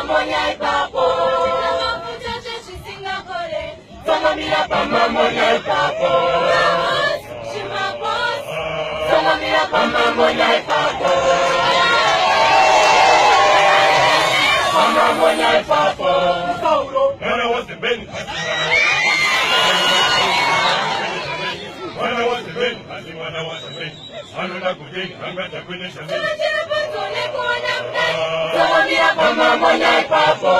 monyai papo. Sama mira pama monyai papo. Sama mira pama monyai papo. Pama monyai papo. When I was the Ben, when I was the Ben, when I was the Ben, I don't know good thing, I'm better with this. Sama mira pama monyai papo.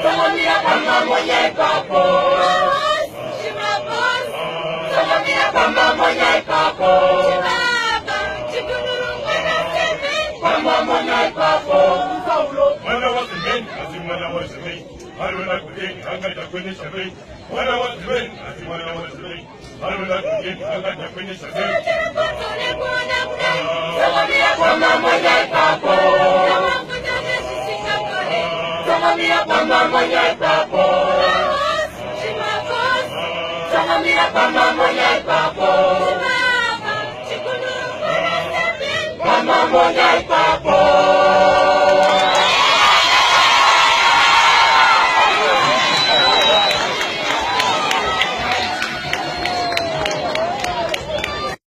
Sama mira pama monyai papo. Sama mira pama monyai papo. Pama monyai papo. When I was the Ben, when I was the Ben, I don't know good thing, I'm better with this. When I was the Ben, when I was the Ben, I don't know good thing, I'm better with this. Sama mira pama monyai papo. Sama mira pama monyai papo. Sama mira pama monyai papo. Pama monyai papo.